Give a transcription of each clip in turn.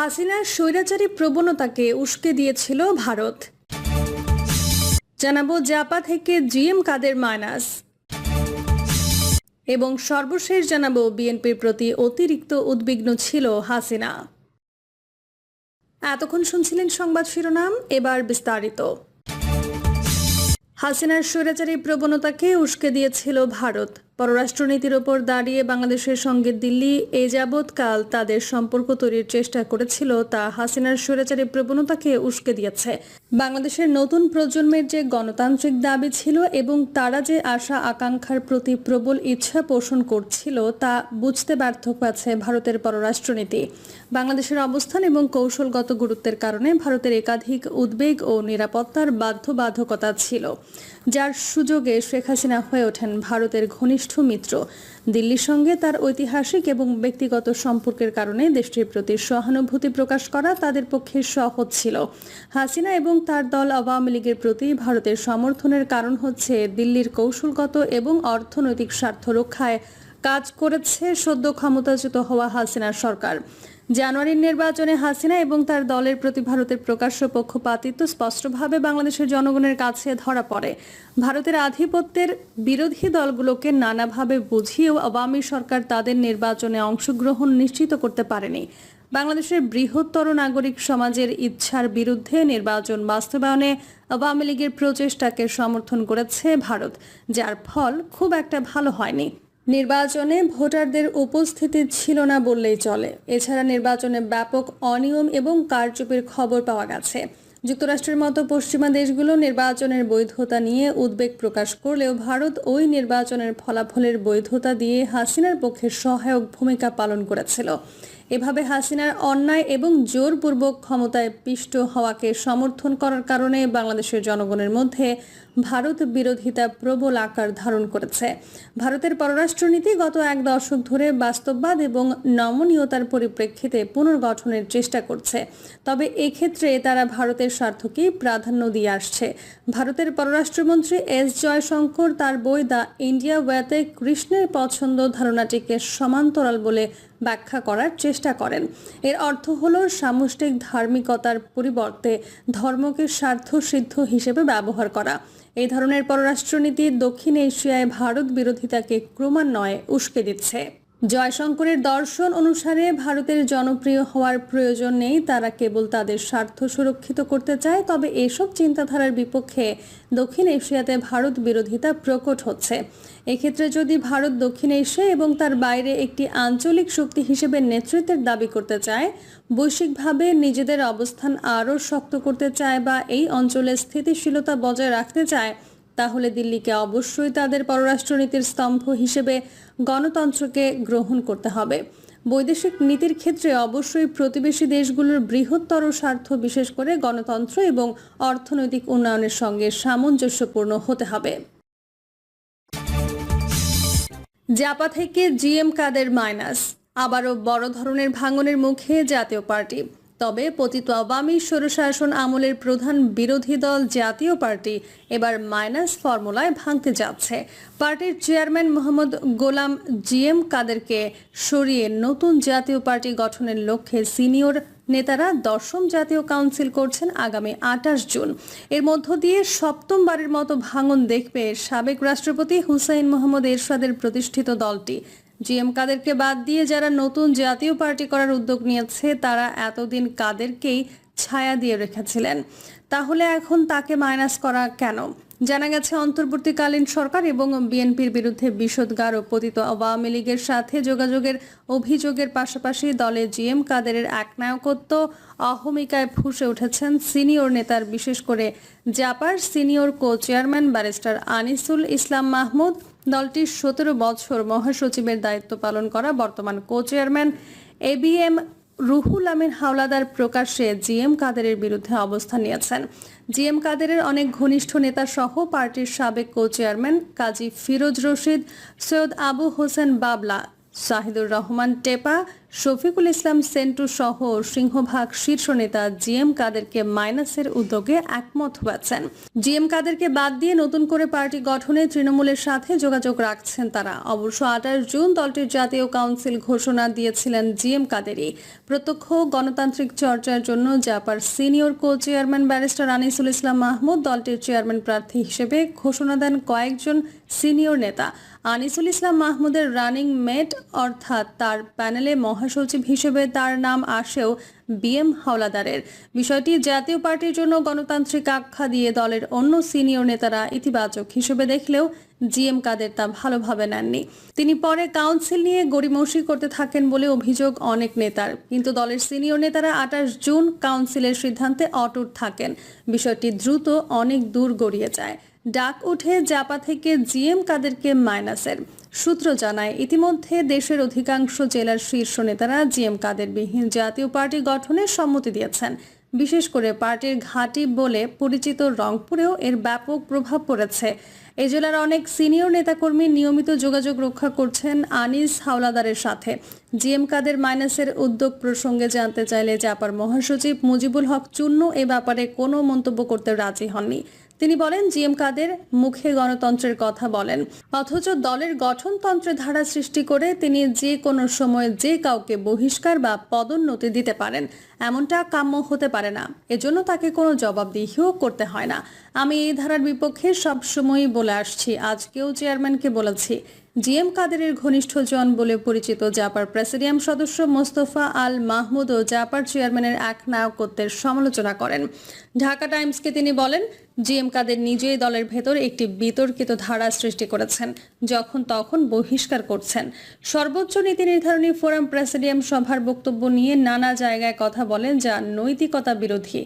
হাসিনার স্বৈরাচারী প্রবণতাকে উস্কে দিয়েছিল ভারত। জানাবো জাপা থেকে জিএম কাদের মাইনাস এবং সর্বশেষ জানাবো বিএনপির প্রতি অতিরিক্ত উদ্বিগ্ন ছিল হাসিনা। এতক্ষণ শুনছিলেন সংবাদ শিরোনাম, এবার বিস্তারিত। হাসিনার স্বৈরাচারী প্রবণতাকে উস্কে দিয়েছিল ভারত। পররাষ্ট্রনীতির ওপর দাঁড়িয়ে বাংলাদেশের সঙ্গে দিল্লি এ যাবৎকাল তাদের সম্পর্ক তৈরির চেষ্টা করেছিল, তা হাসিনার স্বৈরাচারী প্রবণতাকে উস্কে দিয়েছে। বাংলাদেশের নতুন প্রজন্মের যে গণতান্ত্রিক দাবি ছিল এবং তারা যে আশা আকাঙ্ক্ষার প্রতি প্রবল ইচ্ছা পোষণ করছিল তা বুঝতে ব্যর্থ হয়েছে ভারতের পররাষ্ট্রনীতি। বাংলাদেশের অবস্থান এবং কৌশলগত গুরুত্বের কারণে ভারতের একাধিক উদ্বেগ ও নিরাপত্তার বাধ্যবাধকতা ছিল, যার সুযোগে শেখ হাসিনা হয়ে ওঠেন ভারতের ঘনিষ্ঠ মিত্র। দিল্লির সঙ্গে তার ঐতিহাসিক এবং ব্যক্তিগত সম্পর্কের কারণে দেশটির প্রতি সহানুভূতি প্রকাশ করা তাদের পক্ষে সহজ ছিল। হাসিনা এবং তার দল আওয়ামী লীগের প্রতি ভারতের সমর্থনের কারণ হচ্ছে দিল্লির কৌশলগত এবং অর্থনৈতিক স্বার্থ রক্ষায় কাজ করেছে সদ্য ক্ষমতাচ্যুত হওয়া হাসিনার সরকার। জানুয়ারির নির্বাচনে হাসিনা এবং তার দলের প্রতি ভারতের প্রকাশ্য পক্ষপাতিত্ব স্পষ্টভাবে বাংলাদেশের জনগণের কাছে ধরা পড়ে। ভারতের আধিপত্যের বিরোধী দলগুলোকে নানাভাবে বুঝিয়েও আওয়ামী সরকার তাদের নির্বাচনে অংশগ্রহণ নিশ্চিত করতে পারেনি। বাংলাদেশের বৃহত্তর নাগরিক সমাজের ইচ্ছার বিরুদ্ধে নির্বাচন বাস্তবায়নে আওয়ামী লীগের প্রচেষ্টাকে সমর্থন করেছে ভারত, যার ফল খুব একটা ভালো হয়নি। নির্বাচনে ভোটারদের উপস্থিতি ছিল না বললেই চলে। এছাড়া নির্বাচনে ব্যাপক অনিয়ম এবং কারচুপির খবর পাওয়া গেছে। যুক্তরাষ্ট্রের মতো পশ্চিমা দেশগুলো নির্বাচনের বৈধতা নিয়ে উদ্বেগ প্রকাশ করলেও ভারত ওই নির্বাচনের ফলাফলের বৈধতা দিয়ে হাসিনার পক্ষে সহায়ক ভূমিকা পালন করেছিল। এভাবে হাসিনার অন্যায় এবং জোরপূর্বক ক্ষমতায় পিষ্ট হওয়াকে সমর্থন করার কারণে বাংলাদেশের জনগণের মধ্যে ভারত বিরোধিতা প্রবল আকার ধারণ করেছে। ভারতের পররাষ্ট্রনীতি গত এক দশক ধরে বাস্তববাদ এবং নমনীয়তার পরিপ্রেক্ষিতে পুনর্গঠনের চেষ্টা করছে, তবে এক্ষেত্রে তারা ভারতের স্বার্থকেই প্রাধান্য দিয়ে আসছে। ভারতের পররাষ্ট্রমন্ত্রী এস জয়শঙ্কর তার বই দ্য ইন্ডিয়া ওয়েতে কৃষ্ণের পছন্দ ধারণাটিকে সমান্তরাল বলে ব্যাখ্যা করার চেষ্টা করেন। এর অর্থ হল সামষ্টিক ধার্মিকতার পরিবর্তে ধর্মকে স্বার্থ সিদ্ধ হিসেবে ব্যবহার করা। এই ধরনের পররাষ্ট্রনীতি দক্ষিণ এশিয়ায় ভারত বিরোধিতাকে ক্রমান্বয়ে উস্কে দিচ্ছে। জয়শঙ্করের দর্শন অনুসারে ভারতের জনপ্রিয় হওয়ার প্রয়োজন নেই, তারা কেবল তাদের স্বার্থ সুরক্ষিত করতে চায়। তবে এসব চিন্তাধারার বিপক্ষে দক্ষিণ এশিয়াতে ভারত বিরোধিতা প্রকট হচ্ছে। এক্ষেত্রে যদি ভারত দক্ষিণ এশিয়া এবং তার বাইরে একটি আঞ্চলিক শক্তি হিসেবে নেতৃত্বের দাবি করতে চায়, বৈশ্বিকভাবে নিজেদের অবস্থান আরও শক্ত করতে চায় বা এই অঞ্চলে স্থিতিশীলতা বজায় রাখতে চায়, তাহলে দিল্লিকে অবশ্যই তাদের পররাষ্ট্রনীতির স্তম্ভ হিসেবে গণতন্ত্রকে গ্রহণ করতে হবে। বৈদেশিক নীতির ক্ষেত্রে অবশ্যই প্রতিবেশী দেশগুলোর বৃহত্তর স্বার্থ, বিশেষ করে গণতন্ত্র এবং অর্থনৈতিক উন্নয়নের সঙ্গে সামঞ্জস্যপূর্ণ হতে হবে। জাপা থেকে জিএম কাদের মাইনাস, আবারও বড় ধরনের ভাঙনের মুখে জাতীয় পার্টি। তবে পতিত আওয়ামী স্বৈরশাসন আমলের প্রধান বিরোধী দল জাতীয় পার্টি এবার মাইনাস ফর্মুলায় ভাঙতে যাচ্ছে। পার্টির চেয়ারম্যান মোহাম্মদ গোলাম জিএম কাদেরকে সরিয়ে নতুন জাতীয় পার্টি গঠনের লক্ষ্যে সিনিয়র নেতারা 10ম জাতীয় কাউন্সিল করছেন আগামী 28 জুন। এর মধ্য দিয়ে সপ্তমবারের মতো ভাঙন দেখবে সাবেক রাষ্ট্রপতি হুসাইন মোহাম্মদ এরশাদের প্রতিষ্ঠিত দলটি। জিএম কাদেরকে বাদ দিয়ে যারা নতুন জাতীয় পার্টি করার উদ্যোগ নিয়েছে তারা এতদিন কাদেরকেই ছায়া দিয়ে রেখেছিলেন, তাহলে এখন তাকে মাইনাস করা কেন? জানা গেছে অন্তর্বর্তীকালীন সরকার এবং বিএনপির বিরুদ্ধে বিষোদগার ও পতিত আওয়ামী লীগের সাথে যোগাযোগের অভিযোগের পাশাপাশি দলে জিএম কাদেরের একনায়কত্ব অহমিকায় ফুঁসে উঠেছেন সিনিয়র নেতার, বিশেষ করে জাপার senior co chairman barrister Anisul Islam Mahmud. দলটির 17 বছর মহাসচিবের দায়িত্ব পালন করা বর্তমান co chairman ABM Ruhul Amin Howlader প্রকাশ্যে জিএম কাদেরের বিরুদ্ধে অবস্থান নিয়েছেন। জিএম কাদেরের অনেক ঘনিষ্ঠ নেতা সহ পার্টির সাবেক কো চেয়ারম্যান কাজী ফিরোজ রশিদ, সৈয়দ আবু হোসেন বাবলা, শাহিদুর রহমান টেপা, শফিকুল ইসলাম সেন্টু সহ সিংহভাগ শীর্ষ নেতা জিএম কাদেরকে মাইনাসের উদ্যোগে একমত হয়েছেন। জিএম কাদেরকে বাদ দিয়ে নতুন করে পার্টি গঠনে তৃণমূলের সাথে যোগাযোগ রাখছেন তারা। অবশ্য 28 জুন দলটির জাতীয় কাউন্সিল ঘোষণা দিয়েছিলেন জিএম কাদেরই। প্রত্যক্ষ গণতান্ত্রিক চর্চার জন্য জাপার senior co chairman barrister Anisul Islam Mahmud দলটির চেয়ারম্যান প্রার্থী হিসেবে ঘোষণা দেন কয়েকজন সিনিয়র নেতা। আনিসুল ইসলাম মাহমুদের রানিং মেট অর্থাৎ তার প্যানেলে মহাসচিব হিসেবে তার নাম আসেও বিএম হাওলাদারের। বিষয়টি জাতীয় পার্টির জন্য গণতান্ত্রিক আখ্যা দিয়ে দলের অন্য সিনিয়র নেতারা ইতিবাচক হিসেবে দেখলেও জিএম কাদের তা ভালোভাবে নেননি। তিনি পরে কাউন্সিল নিয়ে গড়িমসি করতে থাকেন বলে অভিযোগ অনেক নেতার। কিন্তু দলের সিনিয়র নেতারা 28 জুন কাউন্সিলের সিদ্ধান্তে অটুট থাকেন। বিষয়টি দ্রুত অনেক দূর গড়িয়ে যায়। ডাক উঠে জাপা থেকে জিএম কাদেরকে মাইনাসের। সূত্র জানায়, ইতিমধ্যে দেশের অধিকাংশ জেলার শীর্ষ নেতারা জিএম কাদেরবিহীন জাতীয় পার্টি গঠনে সম্মতি দিয়েছেন। বিশেষ করে পার্টির ঘাঁটি বলে পরিচিত রংপুরেও এর ব্যাপক প্রভাব পড়েছে। এই জেলার অনেক সিনিয়র নেতাকর্মী নিয়মিত যোগাযোগ রক্ষা করছেন আনিস হাওলাদারের সাথে। জিএম কাদের মাইনাসের উদ্যোগ প্রসঙ্গে জানতে চাইলে জাপার মহাসচিব মুজিবুল হক চুন্নু এ ব্যাপারে কোনো মন্তব্য করতে রাজি হননি। তিনি বলেন, জিএম কাদের মুখে গণতন্ত্রের কথা বলেন, অথচ দলের গঠনতন্ত্রে ধারা সৃষ্টি করে তিনি যে কোনো সময় যে কাউকে বহিষ্কার বা পদোন্নতি দিতে পারেন। এমনটা কাম্য হতে পারে না। এজন্য তাকে কোনো জবাবদিহিও করতে হয় না। আমি এই ধারার বিপক্ষে সবসময়ই বলে আসছি, আজকেও চেয়ারম্যানকে বলেছি। জিএম কাদেরের ঘনিষ্ঠজন বলে পরিচিত জাপার প্রেসিডিয়াম সদস্য মোস্তফা আল মাহমুদ ও জাপার চেয়ারম্যানের একনায়কত্বের সমালোচনা করেন। ঢাকা টাইমসকে তিনি বলেন, জিএম কাদের নিজেই দলের ভেতর একটি বিতর্কিত ধারা সৃষ্টি করেছেন, যখন তখন বহিষ্কার করছেন। সর্বোচ্চ নীতি নির্ধারণী ফোরাম প্রেসিডিয়াম সভার বক্তব্য নিয়ে নানা জায়গায় কথা বলেন, যা নৈতিকতা বিরোধী।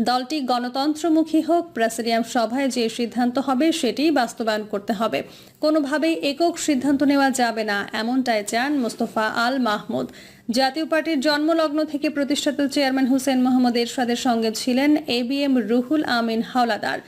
দলটি গণতন্ত্রমুখী হোক, প্রেসিডিয়াম সভায় যে সিদ্ধান্ত হবে সেটিই বাস্তবায়ন করতে হবে। কোনোভাবেই একক সিদ্ধান্ত নেওয়া যাবে না, এমনটাই চান মোস্তফা আল মাহমুদ। জাতীয় পার্টির জন্মলগ্ন থেকে প্রতিষ্ঠাতা চেয়ারম্যান হুসেন মোহাম্মদ এরশাদের সঙ্গে ছিলেন এবিএম রুহুল আমিন হাওলাদার।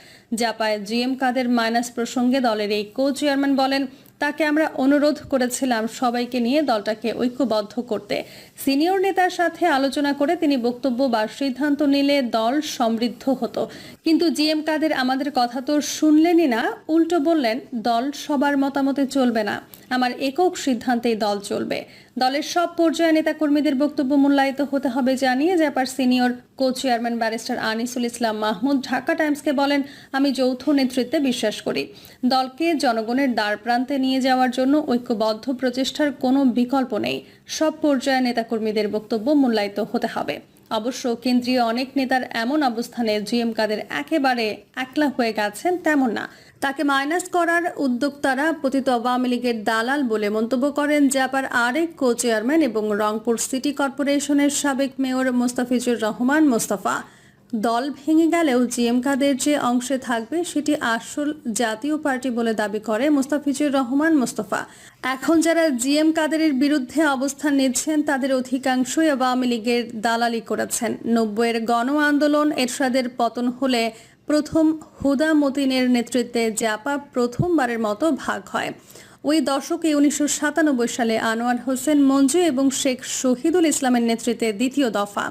জাপায় জিএম কাদের মাইনাস প্রসঙ্গে দলের এই কো চেয়ারম্যান বলেন, তাকে আমরা অনুরোধ করেছিলাম সবাইকে নিয়ে দলটাকে ঐক্যবদ্ধ করতে। সিনিয়র নেতার সাথে আলোচনা করে তিনি বক্তব্য বা সিদ্ধান্ত নিলে দল সমৃদ্ধ হতো। কিন্তু জিএম কাদের আমাদের কথা তো শুনলেনই না, উল্টো বললেন দল সবার মতামতে চলবে না, আমার একক সিদ্ধান্তেই দল চলবে। দলের সব পর্যায়ে নেতাকর্মীদের বক্তব্য মূল্যায়িত হতে হবে জানিয়ে জাপার senior co chairman barrister Anisul Islam Mahmud Dhaka টাইমসকে বলেন, আমি যৌথ নেতৃত্বে বিশ্বাস করি। দলকে জনগণের দ্বারপ্রান্তে নিয়ে যাওয়ার জন্য ঐক্যবদ্ধ প্রচেষ্টার কোনো বিকল্প নেই। সব পর্যায়ে নেতাকর্মীদের বক্তব্য মূল্যায়িত হতে হবে। অবশ্য কেন্দ্রীয় অনেক নেতার এমন অবস্থানে জিএম কাদের একেবারে একলা হয়ে গেছেন তেমন না। তাকে মাইনাস করার উদ্যোক্তারা পতিত আওয়ামী লীগের দালাল বলে মন্তব্য করেন জাপার আরেক কো চেয়ারম্যান এবং রংপুর সিটি কর্পোরেশনের সাবেক মেয়র মোস্তাফিজুর রহমান মোস্তফা। দল ভেঙে গেলেও জিএম কাদের যে অংশে থাকবে সেটি আসল জাতীয় পার্টি বলে দাবি করে মোস্তাফিজুর রহমান মোস্তফা। এখন যারা জিএম কাদেরের বিরুদ্ধে অবস্থান নিচ্ছেন তাদের অধিকাংশই আওয়ামী লীগের দালালি করেছেন। 90-এর গণ আন্দোলন এরশাদের পতন হলে প্রথম হুদা মতিনের নেতৃত্বে জাপা প্রথমবারের মতো ভাগ হয়। ওই দশকে 1997 সালে আনোয়ার হোসেন মঞ্জু এবং শেখ শহীদুল ইসলামের নেতৃত্বে দ্বিতীয় দফা,